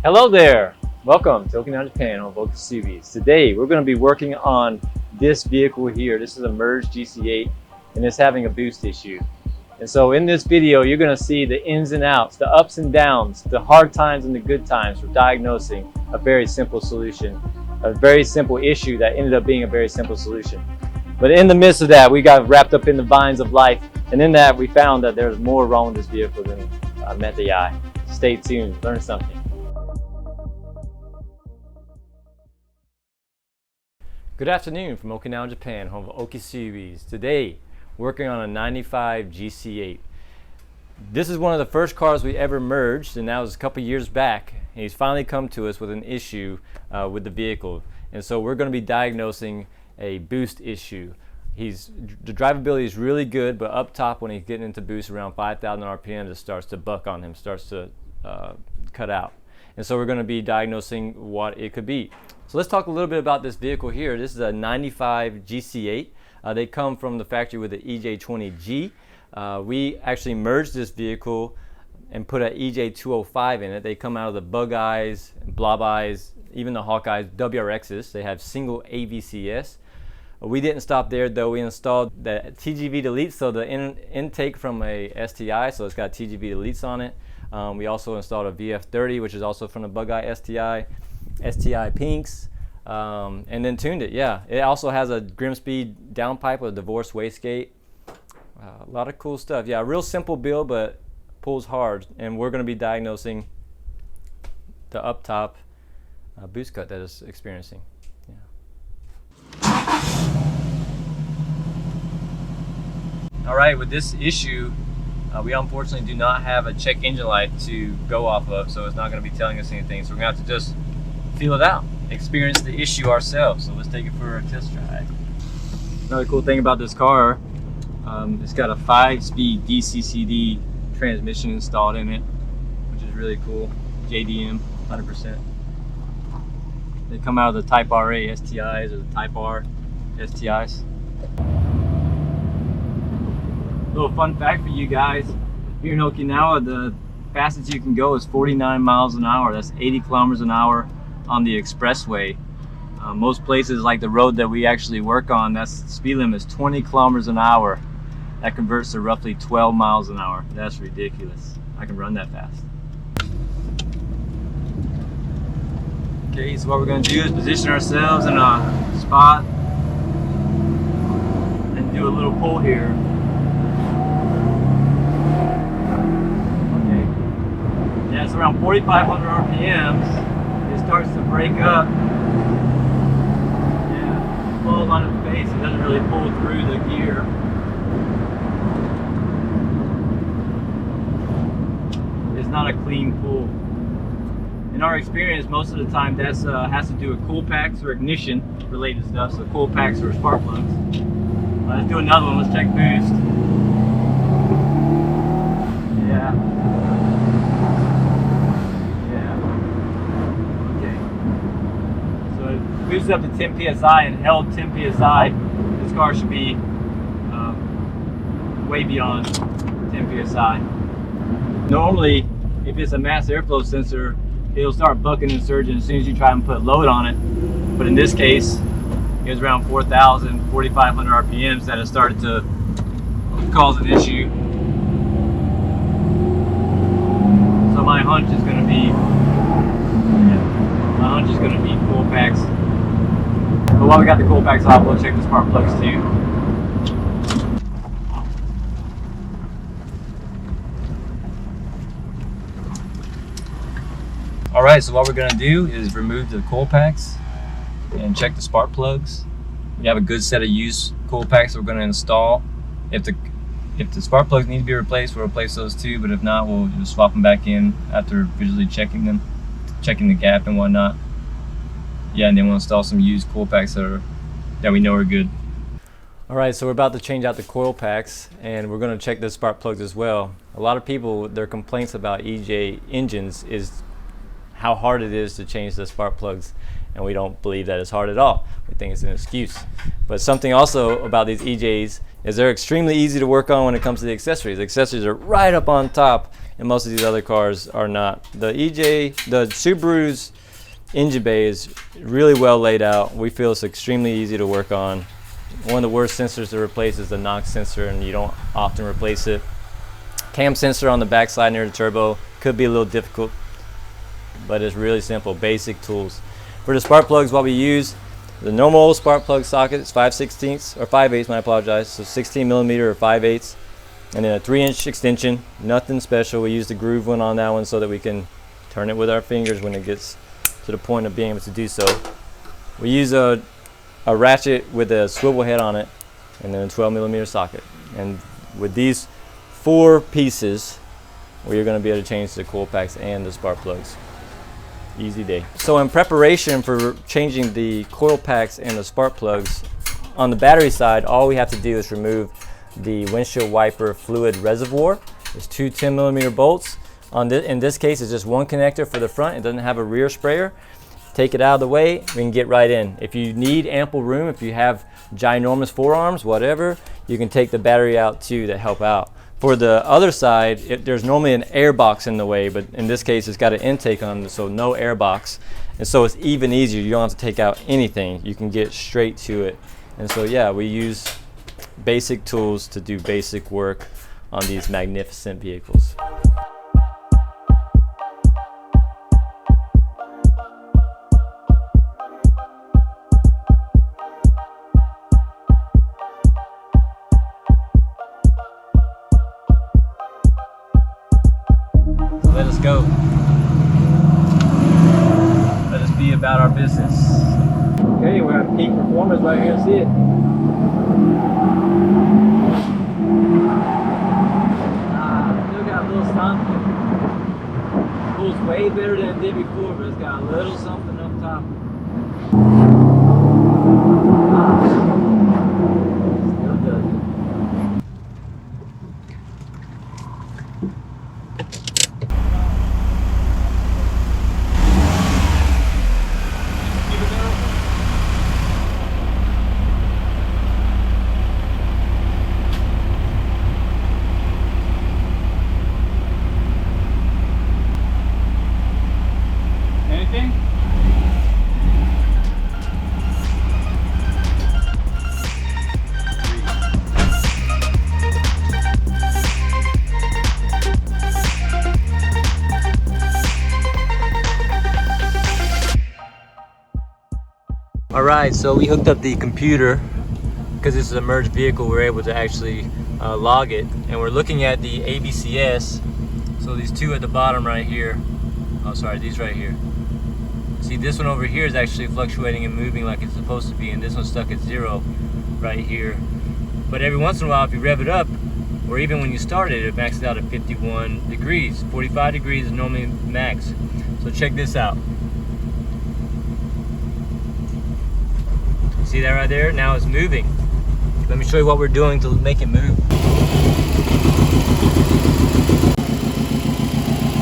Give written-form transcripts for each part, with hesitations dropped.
Hello there! Welcome to Okinawa, Japan on AVCS. Today we're going to be working on this vehicle here. This is a merged GC8 and it's having a boost issue. And so in this video you're going to see the ins and outs, the ups and downs, the hard times and the good times for diagnosing a very simple solution, a very simple issue that ended up being a very simple solution. But in the midst of that, we got wrapped up in the vines of life, and in that we found that there's more wrong with this vehicle than met the eye. Stay tuned, learn something. Good afternoon from Okinawa, Japan, home of Oki Series. Today, working on a 95 GC8. This is one of the first cars we ever merged, and that was a couple years back. And he's finally come to us with an issue with the vehicle. And so we're going to be diagnosing a boost issue. The drivability is really good, but up top when he's getting into boost around 5,000 RPM, it starts to buck on him, starts to cut out. And so we're going to be diagnosing what it could be. So let's talk a little bit about this vehicle here. This is a 95 GC8. They come from the factory with the EJ20G. We actually merged this vehicle and put an EJ205 in it. They come out of the Bug Eyes, Blob Eyes, even the Hawkeyes, WRXs. They have single AVCS. We didn't stop there though. We installed the TGV deletes, so the intake from a STI, so it's got TGV deletes on it. We also installed a VF30, which is also from the Bug Eye STI pinks, and then tuned it. Yeah, it also has a Grimspeed downpipe with a divorced wastegate. A lot of cool stuff. Yeah, real simple build, but pulls hard. And we're going to be diagnosing the up top boost cut that it's experiencing. Yeah. All right, with this issue, we unfortunately do not have a check engine light to go off of, so it's not going to be telling us anything. So we're going to have to just feel it out, experience the issue ourselves. So let's take it for a test drive. Another cool thing about this car, it's got a 5-speed DCCD transmission installed in it, which is really cool. JDM, 100%. They come out of the Type RA STIs or the Type R STIs. Little fun fact for you guys, here in Okinawa, the fastest you can go is 49 miles an hour. That's 80 kilometers an hour on the expressway. Most places, like the road that we actually work on, that's speed limit is 20 kilometers an hour. That converts to roughly 12 miles an hour. That's ridiculous. I can run that fast. Okay, so what we're going to do is position ourselves in a spot and do a little pull here. Okay. Yeah, it's around 4,500 RPMs. It starts to break up. Yeah, falls on its face. It doesn't really pull through the gear. It's not a clean pull. In our experience, most of the time that's has to do with cool packs or ignition related stuff. So cool packs or spark plugs. Let's do another one. Let's check boost. Yeah. Boosted up to 10 psi and held 10 psi. This car should be way beyond 10 psi. Normally, if it's a mass airflow sensor, it'll start bucking and surging as soon as you try and put load on it. But in this case, it was around 4,000, 4,500 RPMs that it started to cause an issue. So my hunch is going to be, cool packs. But while we got the cool packs off, we'll check the spark plugs too. Alright, so what we're going to do is remove the coil packs and check the spark plugs. We have a good set of used coil packs that we're going to install. If the spark plugs need to be replaced, we'll replace those too, but if not, we'll just swap them back in after visually checking them, checking the gap and whatnot. Yeah, and then we'll install some used coil packs that we know are good. Alright, so we're about to change out the coil packs and we're going to check the spark plugs as well. A lot of people, their complaints about EJ engines is how hard it is to change the spark plugs, and we don't believe that it's hard at all. We think it's an excuse. But something also about these EJs is they're extremely easy to work on when it comes to the accessories. The accessories are right up on top and most of these other cars are not. The Subaru's engine bay is really well laid out. We feel it's extremely easy to work on. One of the worst sensors to replace is the NOx sensor, and you don't often replace it. Cam sensor on the backside near the turbo could be a little difficult, but it's really simple, basic tools. For the spark plugs, what we use, the normal spark plug socket is 5/16 or 5/8, I apologize, so 16 millimeter or 5/8, and then a 3-inch extension, nothing special. We use the groove one on that one so that we can turn it with our fingers when it gets to the point of being able to do so. We use a ratchet with a swivel head on it, and then a 12 millimeter socket. And with these 4 pieces, we're going to be able to change the coil packs and the spark plugs. Easy day. So in preparation for changing the coil packs and the spark plugs, on the battery side, all we have to do is remove the windshield wiper fluid reservoir. There's 2 10 millimeter bolts. In this case, it's just one connector for the front. It doesn't have a rear sprayer. Take it out of the way, we can get right in. If you need ample room, if you have ginormous forearms, whatever, you can take the battery out too to help out. For the other side, there's normally an air box in the way, but in this case it's got an intake on it, so no air box. And so it's even easier. You don't have to take out anything. You can get straight to it. And so yeah, we use basic tools to do basic work on these magnificent vehicles. Let us go. Let us be about our business. Okay, we're at peak performance right here. See it? Still got a little something. Pulls way better than it did before, but it's got a little something up top. Still does it. Alright, so we hooked up the computer because this is a merged vehicle. We're able to actually log it, and we're looking at the AVCS. So these 2 at the bottom right here, oh sorry, these right here. See, this one over here is actually fluctuating and moving like it's supposed to be, and this one's stuck at 0 right here. But every once in a while, if you rev it up, or even when you start it, it maxes out at 51 degrees. 45 degrees is normally max. So check this out. See that right there? Now it's moving. Let me show you what we're doing to make it move.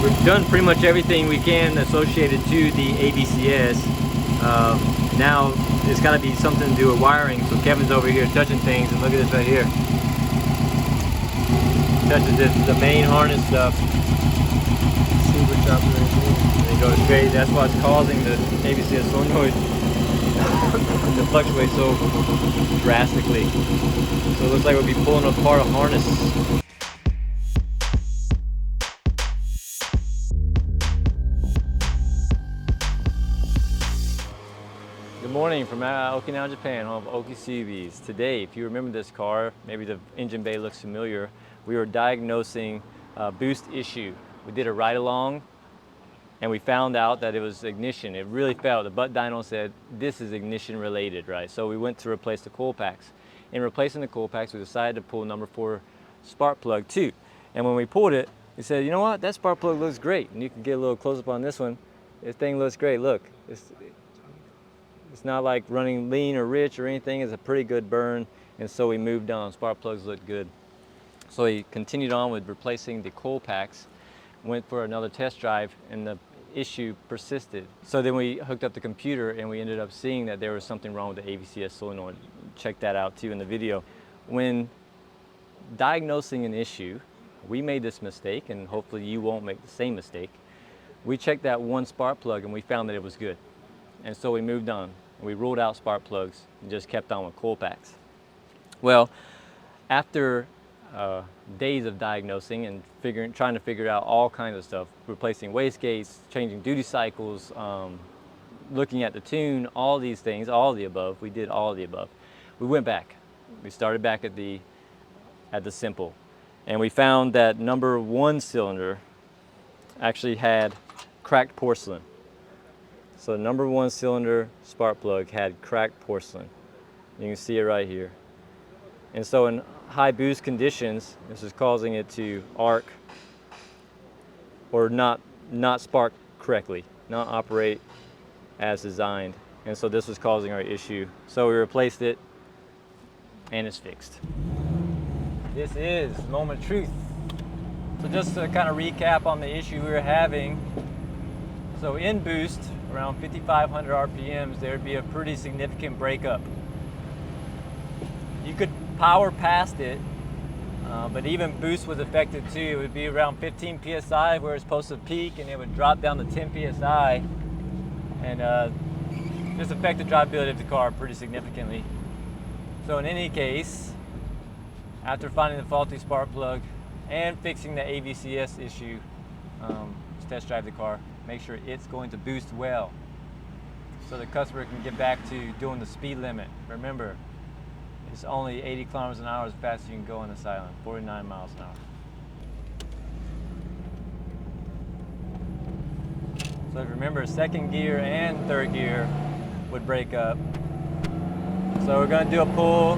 We've done pretty much everything we can associated to the AVCS. Now it's got to be something to do with wiring. So Kevin's over here touching things, and look at this right here. Touches the main harness stuff. Super chopper right there. And it goes straight. That's what's causing the AVCS solenoid to fluctuate so drastically. So it looks like we'll be pulling apart a harness. Good morning from Okinawa, Japan, home of Oki CVs. Today, if you remember this car, maybe the engine bay looks familiar, we were diagnosing boost issue. We did a ride along, and we found out that it was ignition. It really felt, the butt dyno said, this is ignition related, right? So we went to replace the coil packs. In replacing the coil packs, we decided to pull number 4 spark plug too. And when we pulled it, we said, you know what, that spark plug looks great. And you can get a little close up on this one. This thing looks great, look. It's not like running lean or rich or anything, it's a pretty good burn. And so we moved on, spark plugs look good. So we continued on with replacing the coil packs, went for another test drive, and the issue persisted. So then we hooked up the computer, and we ended up seeing that there was something wrong with the AVCS solenoid. Check that out too in the video. When diagnosing an issue, we made this mistake, and hopefully you won't make the same mistake. We checked that one spark plug and we found that it was good. And so we moved on. We ruled out spark plugs and just kept on with coil packs. Well, after days of diagnosing and trying to figure out all kinds of stuff, replacing wastegates, changing duty cycles, looking at the tune, all these things, all of the above, we did all of the above. We went back. We started back at the simple. And we found that number 1 cylinder actually had cracked porcelain. So the number 1 cylinder spark plug had cracked porcelain. You can see it right here. And so in high boost conditions, this is causing it to arc or not spark correctly, not operate as designed. And so this was causing our issue. So we replaced it and it's fixed. This is moment of truth. So just to kind of recap on the issue we were having. So in boost, around 5,500 RPMs, there'd be a pretty significant breakup. You could power past it, but even boost was affected too. It would be around 15 PSI where it's supposed to peak, and it would drop down to 10 PSI, and this affected drivability of the car pretty significantly. So in any case, after finding the faulty spark plug and fixing the AVCS issue, just test drive the car, make sure it's going to boost well so the customer can get back to doing the speed limit. Remember, it's only 80 kilometers an hour as fast as you can go on this island, 49 miles an hour. So remember, second gear and third gear would break up. So we're going to do a pull